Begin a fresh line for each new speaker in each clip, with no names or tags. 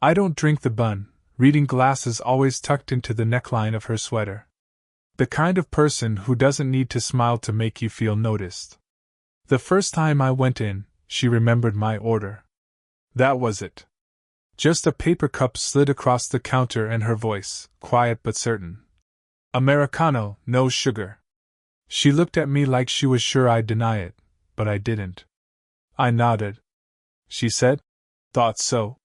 I don't drink the bun, reading glasses always tucked into the neckline of her sweater. The kind of person who doesn't need to smile to make you feel noticed. The first time I went in, she remembered my order. That was it. Just a paper cup slid across the counter and her voice, quiet but certain. Americano, no sugar. She looked at me like she was sure I'd deny it, but I didn't. I nodded. She said, "Thought so."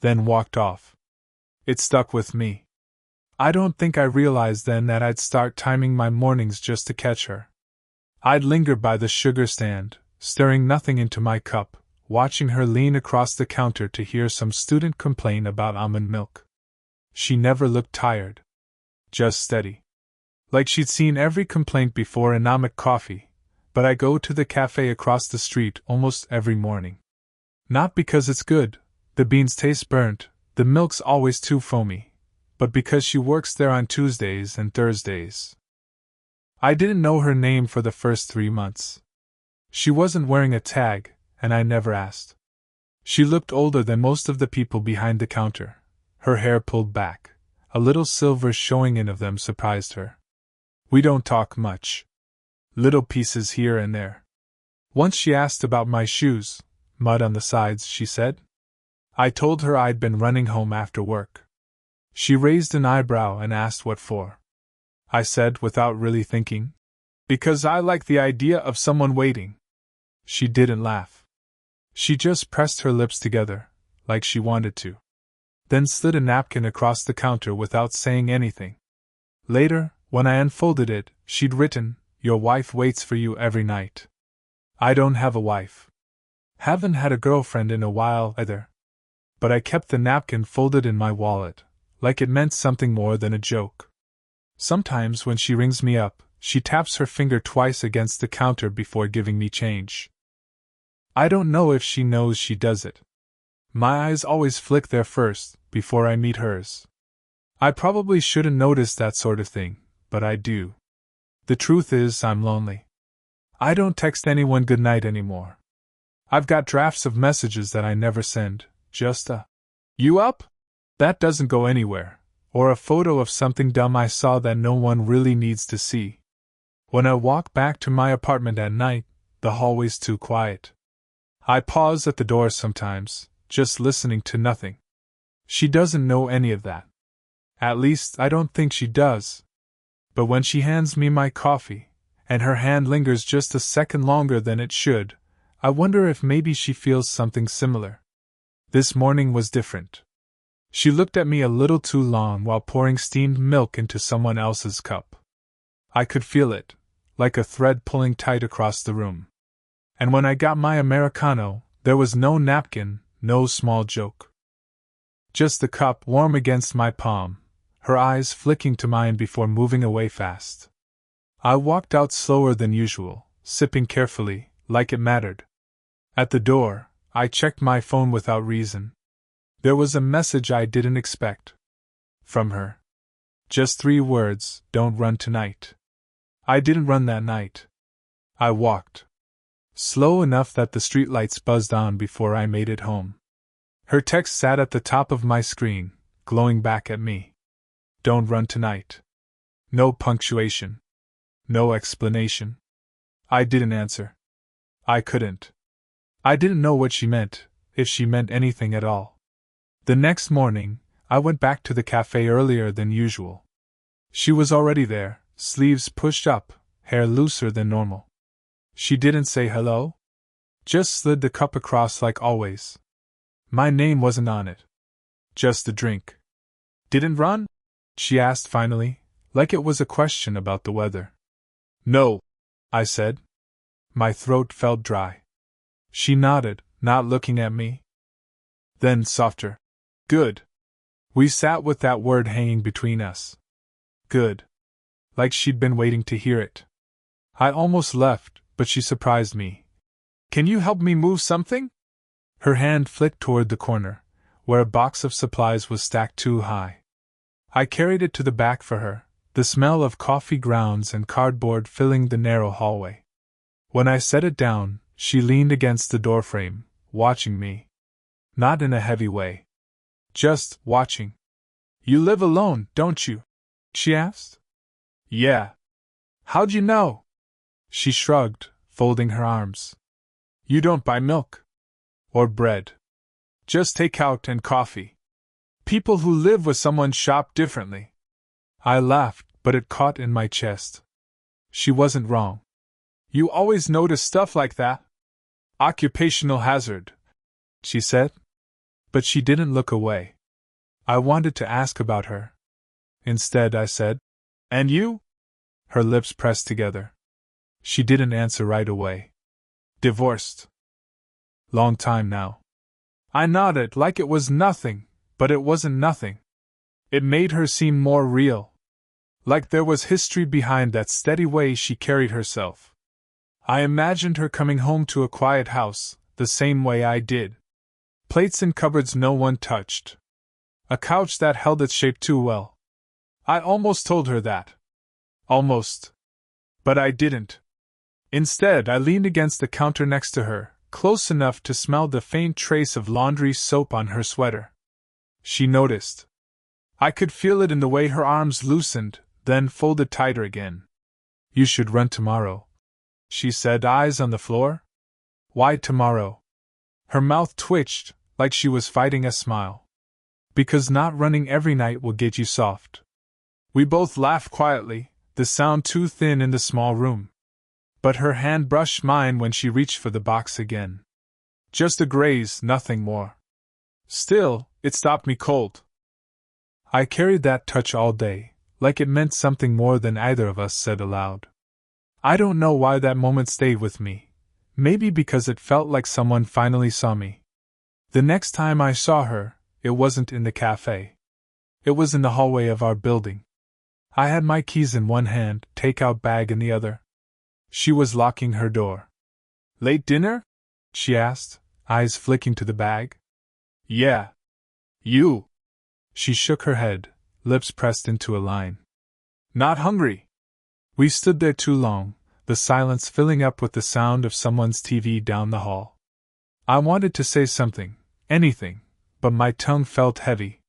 Then walked off. It stuck with me. I don't think I realized then that I'd start timing my mornings just to catch her. I'd linger by the sugar stand, stirring nothing into my cup, watching her lean across the counter to hear some student complain about almond milk. She never looked tired. Just steady. Like she'd seen every complaint before in Anomic coffee, but I go to the cafe across the street almost every morning. Not because it's good, the beans taste burnt, the milk's always too foamy, but because she works there on Tuesdays and Thursdays. I didn't know her name for the first 3 months. She wasn't wearing a tag, and I never asked. She looked older than most of the people behind the counter, her hair pulled back, a little silver showing in of them surprised her. We don't talk much. Little pieces here and there. Once she asked about my shoes, mud on the sides, she said. I told her I'd been running home after work. She raised an eyebrow and asked what for. I said without really thinking, "Because I like the idea of someone waiting." She didn't laugh. She just pressed her lips together, like she wanted to. Then slid a napkin across the counter without saying anything. Later, when I unfolded it, she'd written, "Your wife waits for you every night." I don't have a wife. Haven't had a girlfriend in a while either. But I kept the napkin folded in my wallet, like it meant something more than a joke. Sometimes when she rings me up, she taps her finger twice against the counter before giving me change. I don't know if she knows she does it. My eyes always flick there first, before I meet hers. I probably shouldn't notice that sort of thing, but I do. The truth is, I'm lonely. I don't text anyone goodnight anymore. I've got drafts of messages that I never send, just a "You up?" That doesn't go anywhere, or a photo of something dumb I saw that no one really needs to see. When I walk back to my apartment at night, the hallway's too quiet. I pause at the door sometimes, just listening to nothing. She doesn't know any of that. At least, I don't think she does. But when she hands me my coffee, and her hand lingers just a second longer than it should, I wonder if maybe she feels something similar. This morning was different. She looked at me a little too long while pouring steamed milk into someone else's cup. I could feel it, like a thread pulling tight across the room. And when I got my Americano, there was no napkin, no small joke. Just the cup warm against my palm, her eyes flicking to mine before moving away fast. I walked out slower than usual, sipping carefully, like it mattered. At the door, I checked my phone without reason. There was a message I didn't expect. From her. Just 3 words, "Don't run tonight." I didn't run that night. I walked. Slow enough that the streetlights buzzed on before I made it home. Her text sat at the top of my screen, glowing back at me. "Don't run tonight." No punctuation. No explanation. I didn't answer. I couldn't. I didn't know what she meant, if she meant anything at all. The next morning, I went back to the cafe earlier than usual. She was already there, sleeves pushed up, hair looser than normal. She didn't say hello? Just slid the cup across like always. My name wasn't on it. Just a drink. "Didn't run?" she asked finally, like it was a question about the weather. "No," I said. My throat felt dry. She nodded, not looking at me. Then softer. "Good." We sat with that word hanging between us. Good. Like she'd been waiting to hear it. I almost left, but she surprised me. "Can you help me move something?" Her hand flicked toward the corner, where a box of supplies was stacked too high. I carried it to the back for her, the smell of coffee grounds and cardboard filling the narrow hallway. When I set it down, she leaned against the doorframe, watching me. Not in a heavy way. Just watching. You live alone, don't you? She asked. Yeah. How'd you know? She shrugged, folding her arms. You don't buy milk. Or bread. Just takeout and coffee. People who live with someone shop differently. I laughed, but it caught in my chest. She wasn't wrong. You always notice stuff like that. Occupational hazard, she said. But she didn't look away. I wanted to ask about her. Instead, I said, And you? Her lips pressed together. She didn't answer right away. Divorced. Long time now. I nodded like it was nothing, but it wasn't nothing. It made her seem more real. Like there was history behind that steady way she carried herself. I imagined her coming home to a quiet house, the same way I did. Plates and cupboards no one touched. A couch that held its shape too well. I almost told her that. Almost. But I didn't. Instead, I leaned against the counter next to her, close enough to smell the faint trace of laundry soap on her sweater. She noticed. I could feel it in the way her arms loosened, then folded tighter again. You should run tomorrow, she said, eyes on the floor. Why tomorrow? Her mouth twitched, like she was fighting a smile. Because not running every night will get you soft. We both laughed quietly, the sound too thin in the small room. But her hand brushed mine when she reached for the box again. Just a graze, nothing more. Still, it stopped me cold. I carried that touch all day, like it meant something more than either of us said aloud. I don't know why that moment stayed with me. Maybe because it felt like someone finally saw me. The next time I saw her, it wasn't in the cafe. It was in the hallway of our building. I had my keys in one hand, takeout bag in the other. She was locking her door. Late dinner? She asked, eyes flicking to the bag. Yeah. You. She shook her head, lips pressed into a line. Not hungry. We stood there too long, the silence filling up with the sound of someone's TV down the hall. I wanted to say something, anything, but my tongue felt heavy.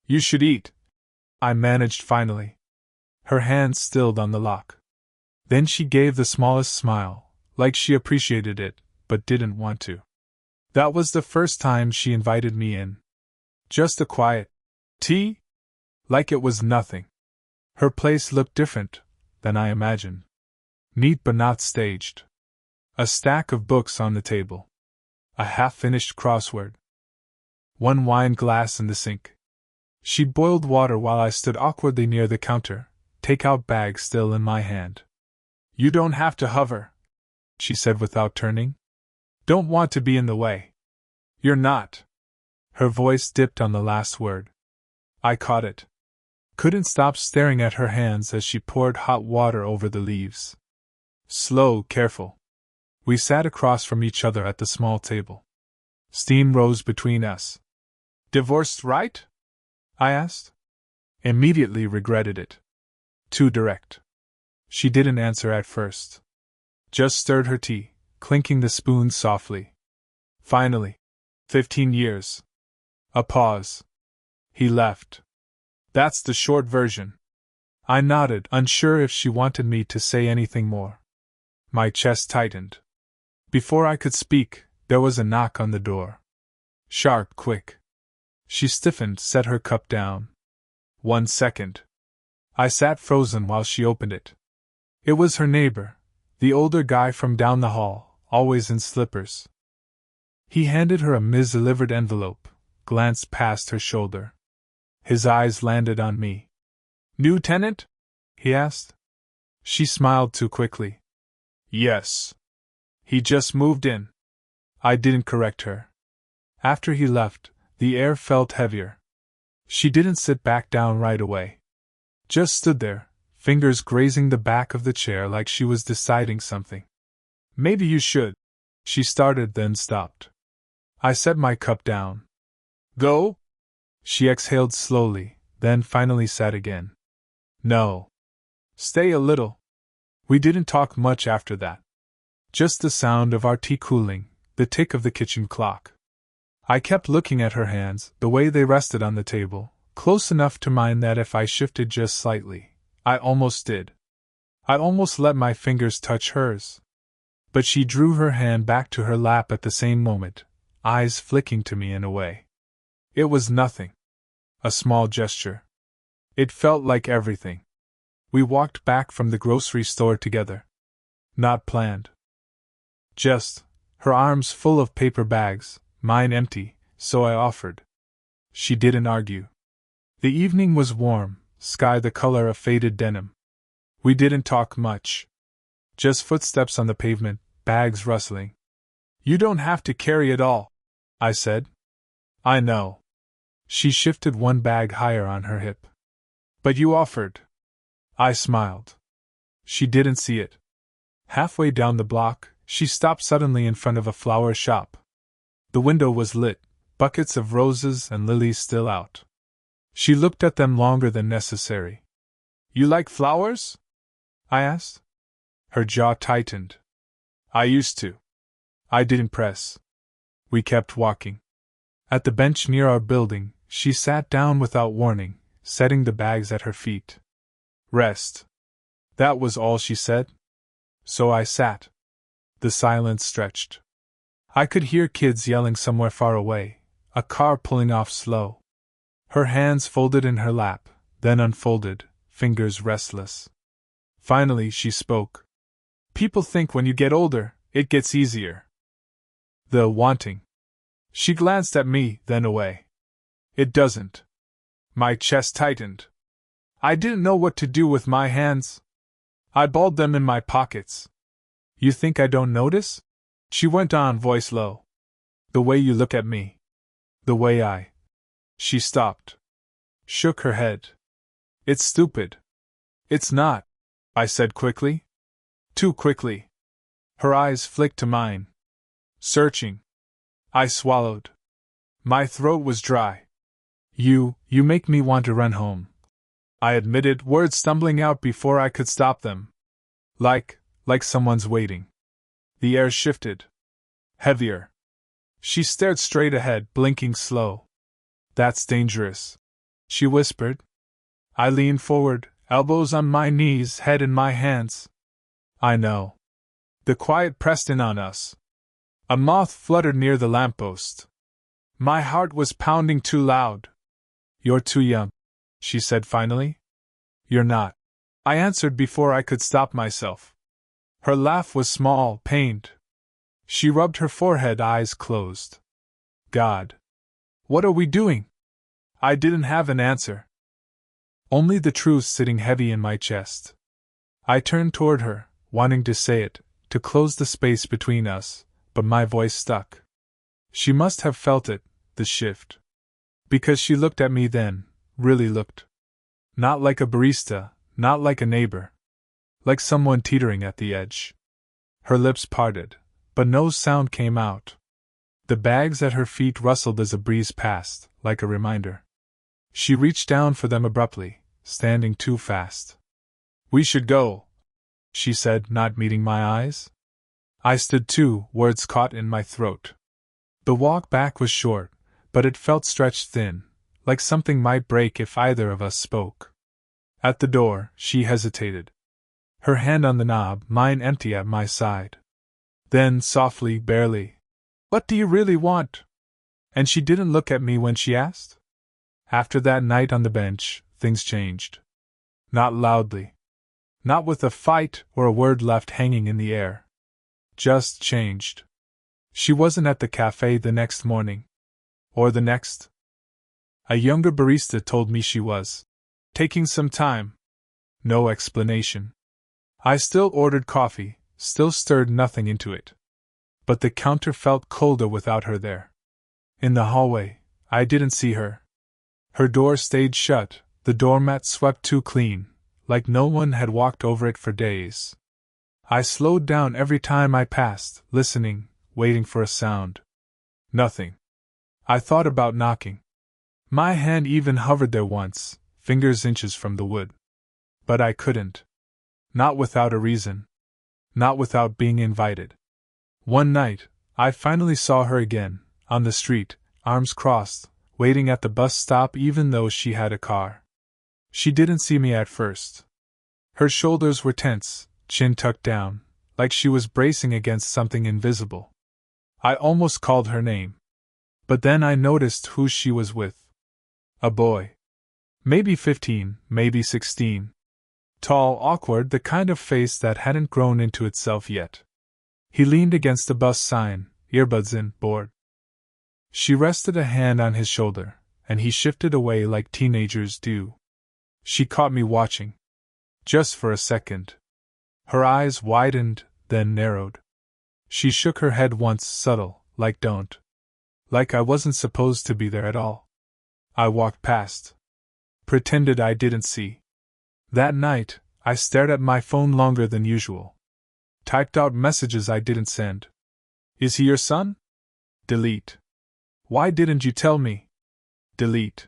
You should eat, I managed finally. Her hand stilled on the lock. Then she gave the smallest smile, like she appreciated it, but didn't want to. That was the first time she invited me in. Just a quiet tea? Like it was nothing. Her place looked different than I imagined. Neat but not staged. A stack of books on the table. A half-finished crossword. One wine glass in the sink. She boiled water while I stood awkwardly near the counter, takeout bag still in my hand. You don't have to hover, she said without turning. Don't want to be in the way. You're not. Her voice dipped on the last word. I caught it. Couldn't stop staring at her hands as she poured hot water over the leaves. Slow, careful. We sat across from each other at the small table. Steam rose between us. Divorced, right? I asked. Immediately regretted it. Too direct. She didn't answer at first. Just stirred her tea, clinking the spoon softly. Finally. 15 years. A pause. He left. That's the short version. I nodded, unsure if she wanted me to say anything more. My chest tightened. Before I could speak, there was a knock on the door. Sharp, quick. She stiffened, set her cup down. 1 second. I sat frozen while she opened it. It was her neighbor, the older guy from down the hall, always in slippers. He handed her a misdelivered envelope, glanced past her shoulder. His eyes landed on me. New tenant? He asked. She smiled too quickly. Yes. He just moved in. I didn't correct her. After he left, the air felt heavier. She didn't sit back down right away. Just stood there, fingers grazing the back of the chair like she was deciding something. Maybe you should. She started, then stopped. I set my cup down. Go? She exhaled slowly, then finally sat again. No. Stay a little. We didn't talk much after that. Just the sound of our tea cooling, the tick of the kitchen clock. I kept looking at her hands, the way they rested on the table, close enough to mine that if I shifted just slightly, I almost did. I almost let my fingers touch hers. But she drew her hand back to her lap at the same moment, eyes flicking to me and away. It was nothing. A small gesture. It felt like everything. We walked back from the grocery store together. Not planned. Just, her arms full of paper bags, mine empty, so I offered. She didn't argue. The evening was warm, sky the color of faded denim. We didn't talk much. Just footsteps on the pavement, bags rustling. You don't have to carry it all, I said. I know. She shifted one bag higher on her hip. But you offered. I smiled. She didn't see it. Halfway down the block, she stopped suddenly in front of a flower shop. The window was lit, buckets of roses and lilies still out. She looked at them longer than necessary. You like flowers? I asked. Her jaw tightened. I used to. I didn't press. We kept walking. At the bench near our building, she sat down without warning, setting the bags at her feet. Rest. That was all she said. So I sat. The silence stretched. I could hear kids yelling somewhere far away, a car pulling off slow. Her hands folded in her lap, then unfolded, fingers restless. Finally she spoke. People think when you get older, it gets easier. The wanting. She glanced at me, then away. It doesn't. My chest tightened. I didn't know what to do with my hands. I balled them in my pockets. You think I don't notice? She went on, voice low. The way you look at me. The way I. She stopped. Shook her head. It's stupid. It's not, I said quickly. Too quickly. Her eyes flicked to mine. Searching. I swallowed. My throat was dry. You make me want to run home. I admitted, words stumbling out before I could stop them. Like someone's waiting. The air shifted. Heavier. She stared straight ahead, blinking slow. That's dangerous, she whispered. I leaned forward, elbows on my knees, head in my hands. I know. The quiet pressed in on us. A moth fluttered near the lamppost. My heart was pounding too loud. You're too young, she said finally. You're not, I answered before I could stop myself. Her laugh was small, pained. She rubbed her forehead, eyes closed. God. What are we doing? I didn't have an answer. Only the truth sitting heavy in my chest. I turned toward her, wanting to say it, to close the space between us, but my voice stuck. She must have felt it, the shift. Because she looked at me then, really looked. Not like a barista, not like a neighbor. Like someone teetering at the edge. Her lips parted, but no sound came out. The bags at her feet rustled as a breeze passed, like a reminder. She reached down for them abruptly, standing too fast. We should go, she said, not meeting my eyes. I stood too, words caught in my throat. The walk back was short, but it felt stretched thin, like something might break if either of us spoke. At the door, she hesitated. Her hand on the knob, mine empty at my side. Then, softly, barely, What do you really want? And she didn't look at me when she asked? After that night on the bench, things changed. Not loudly. Not with a fight or a word left hanging in the air. Just changed. She wasn't at the cafe the next morning. Or the next. A younger barista told me she was taking some time. No explanation. I still ordered coffee, still stirred nothing into it. But the counter felt colder without her there. In the hallway, I didn't see her. Her door stayed shut, the doormat swept too clean, like no one had walked over it for days. I slowed down every time I passed, listening, waiting for a sound. Nothing. I thought about knocking. My hand even hovered there once, fingers inches from the wood. But I couldn't. Not without a reason. Not without being invited. One night, I finally saw her again, on the street, arms crossed, waiting at the bus stop even though she had a car. She didn't see me at first. Her shoulders were tense, chin tucked down, like she was bracing against something invisible. I almost called her name. But then I noticed who she was with. A boy. Maybe 15, maybe 16. Tall, awkward, the kind of face that hadn't grown into itself yet. He leaned against the bus sign, earbuds in, bored. She rested a hand on his shoulder, and he shifted away like teenagers do. She caught me watching. Just for a second. Her eyes widened, then narrowed. She shook her head once, subtle, like don't. Like I wasn't supposed to be there at all. I walked past. Pretended I didn't see. That night, I stared at my phone longer than usual. Typed out messages I didn't send. Is he your son? Delete. Why didn't you tell me? Delete.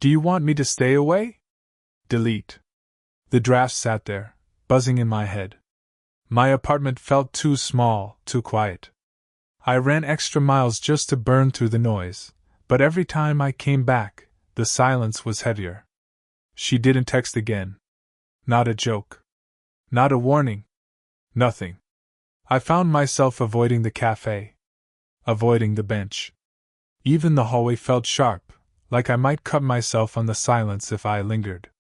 Do you want me to stay away? Delete. The draft sat there, buzzing in my head. My apartment felt too small, too quiet. I ran extra miles just to burn through the noise, but every time I came back, the silence was heavier. She didn't text again. Not a joke. Not a warning. Nothing. I found myself avoiding the cafe. Avoiding the bench. Even the hallway felt sharp, like I might cut myself on the silence if I lingered.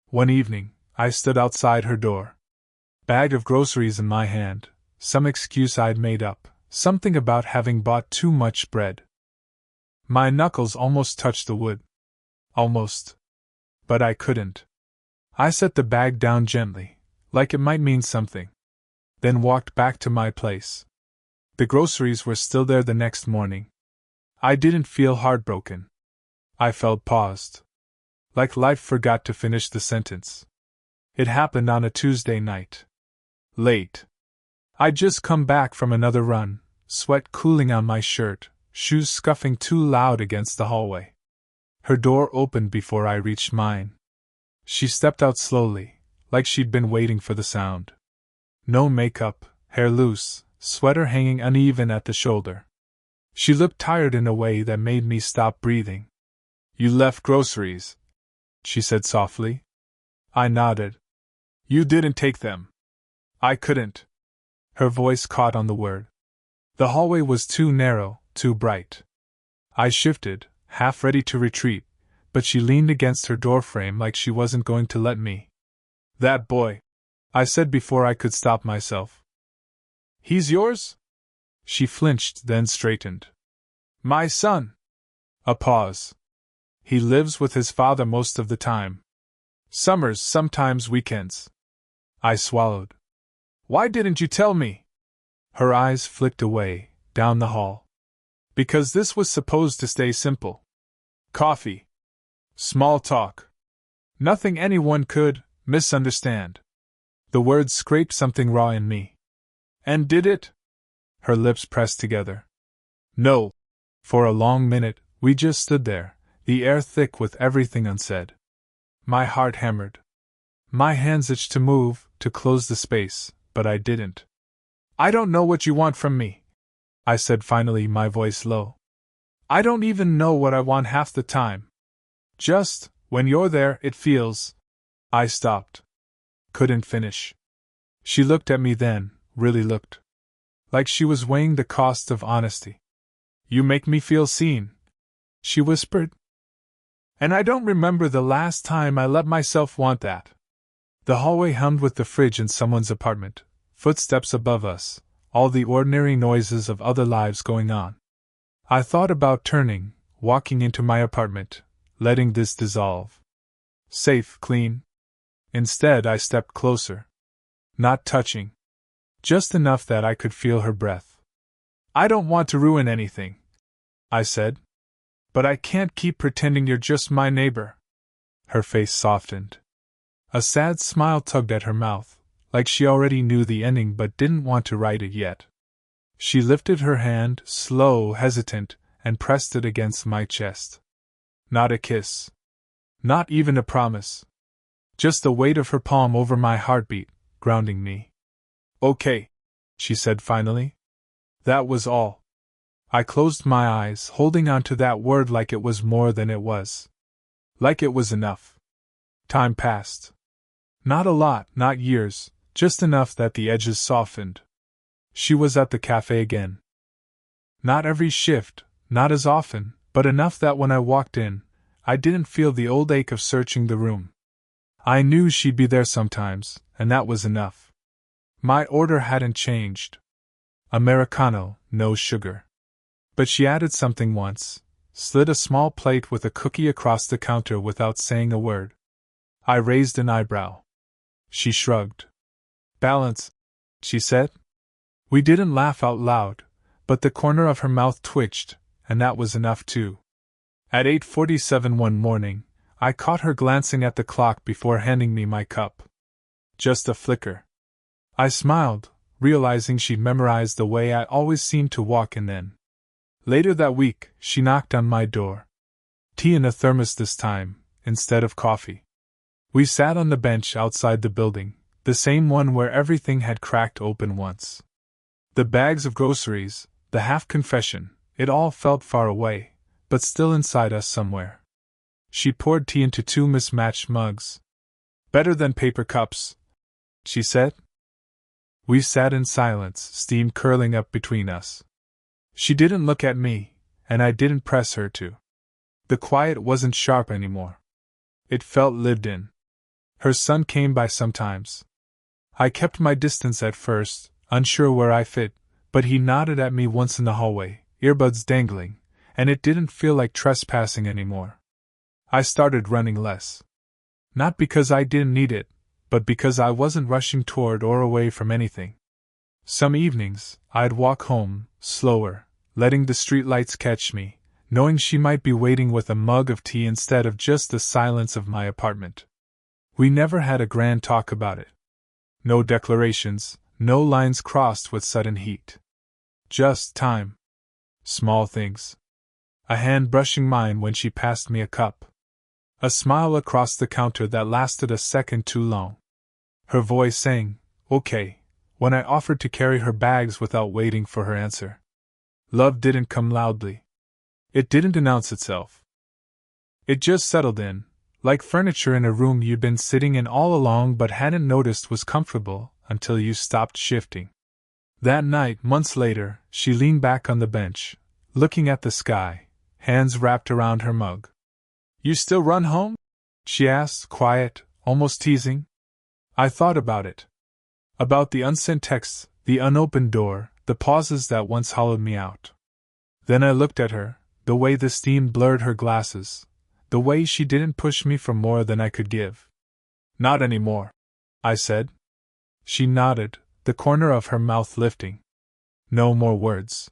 One evening, I stood outside her door. Bag of groceries in my hand, some excuse I'd made up, something about having bought too much bread. My knuckles almost touched the wood. Almost. But I couldn't. I set the bag down gently, like it might mean something. Then walked back to my place. The groceries were still there the next morning. I didn't feel heartbroken. I felt paused. Like life forgot to finish the sentence. It happened on a Tuesday night. Late. I'd just come back from another run, sweat cooling on my shirt, shoes scuffing too loud against the hallway. Her door opened before I reached mine. She stepped out slowly, like she'd been waiting for the sound. No makeup, hair loose, sweater hanging uneven at the shoulder. She looked tired in a way that made me stop breathing. You left groceries, she said softly. I nodded. You didn't take them. I couldn't. Her voice caught on the word. The hallway was too narrow, too bright. I shifted, half ready to retreat, but she leaned against her doorframe like she wasn't going to let me. That boy, I said before I could stop myself. He's yours? She flinched, then straightened. My son. A pause. He lives with his father most of the time. Summers, sometimes weekends. I swallowed. Why didn't you tell me? Her eyes flicked away, down the hall. Because this was supposed to stay simple. Coffee. Small talk. Nothing anyone could misunderstand. The words scraped something raw in me. And did it? Her lips pressed together. No. For a long minute, we just stood there, the air thick with everything unsaid. My heart hammered. My hands itched to move, to close the space, but I didn't. I don't know what you want from me, I said finally, my voice low. I don't even know what I want half the time. Just, when you're there, it feels. I stopped. Couldn't finish. She looked at me then, really looked. Like she was weighing the cost of honesty. You make me feel seen, she whispered. And I don't remember the last time I let myself want that. The hallway hummed with the fridge in someone's apartment, footsteps above us, all the ordinary noises of other lives going on. I thought about turning, walking into my apartment, letting this dissolve. Safe, clean. Instead, I stepped closer. Not touching. Just enough that I could feel her breath. I don't want to ruin anything, I said. But I can't keep pretending you're just my neighbor. Her face softened. A sad smile tugged at her mouth, like she already knew the ending but didn't want to write it yet. She lifted her hand, slow, hesitant, and pressed it against my chest. Not a kiss. Not even a promise. Just the weight of her palm over my heartbeat, grounding me. Okay, she said finally. That was all. I closed my eyes, holding on to that word like it was more than it was. Like it was enough. Time passed. Not a lot, not years, just enough that the edges softened. She was at the cafe again. Not every shift, not as often, but enough that when I walked in, I didn't feel the old ache of searching the room. I knew she'd be there sometimes, and that was enough. My order hadn't changed. Americano, no sugar. But she added something once, slid a small plate with a cookie across the counter without saying a word. I raised an eyebrow. She shrugged. Balance, she said. We didn't laugh out loud, but the corner of her mouth twitched, and that was enough too. At 8:47 one morning, I caught her glancing at the clock before handing me my cup. Just a flicker. I smiled, realizing she'd memorized the way I always seemed to walk, and then. Later that week, she knocked on my door. Tea in a thermos this time, instead of coffee. We sat on the bench outside the building, the same one where everything had cracked open once. The bags of groceries, the half-confession, it all felt far away, but still inside us somewhere. She poured tea into 2 mismatched mugs. Better than paper cups, she said. We sat in silence, steam curling up between us. She didn't look at me, and I didn't press her to. The quiet wasn't sharp anymore. It felt lived in. Her son came by sometimes. I kept my distance at first, unsure where I fit, but he nodded at me once in the hallway, earbuds dangling, and it didn't feel like trespassing anymore. I started running less. Not because I didn't need it, but because I wasn't rushing toward or away from anything. Some evenings, I'd walk home, slower, letting the streetlights catch me, knowing she might be waiting with a mug of tea instead of just the silence of my apartment. We never had a grand talk about it. No declarations, no lines crossed with sudden heat. Just time. Small things. A hand brushing mine when she passed me a cup. A smile across the counter that lasted a second too long. Her voice saying, "Okay," when I offered to carry her bags without waiting for her answer. Love didn't come loudly. It didn't announce itself. It just settled in, like furniture in a room you'd been sitting in all along but hadn't noticed was comfortable until you stopped shifting. That night, months later, she leaned back on the bench, looking at the sky, hands wrapped around her mug. "You still run home?" she asked, quiet, almost teasing. I thought about it. About the unsent texts, the unopened door, the pauses that once hollowed me out. Then I looked at her, the way the steam blurred her glasses, the way she didn't push me for more than I could give. "Not anymore," I said. She nodded, the corner of her mouth lifting. No more words.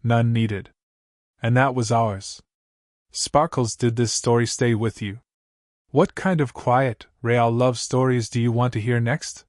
None needed. And that was ours. Sparkles, did this story stay with you? What kind of quiet, real love stories do you want to hear next?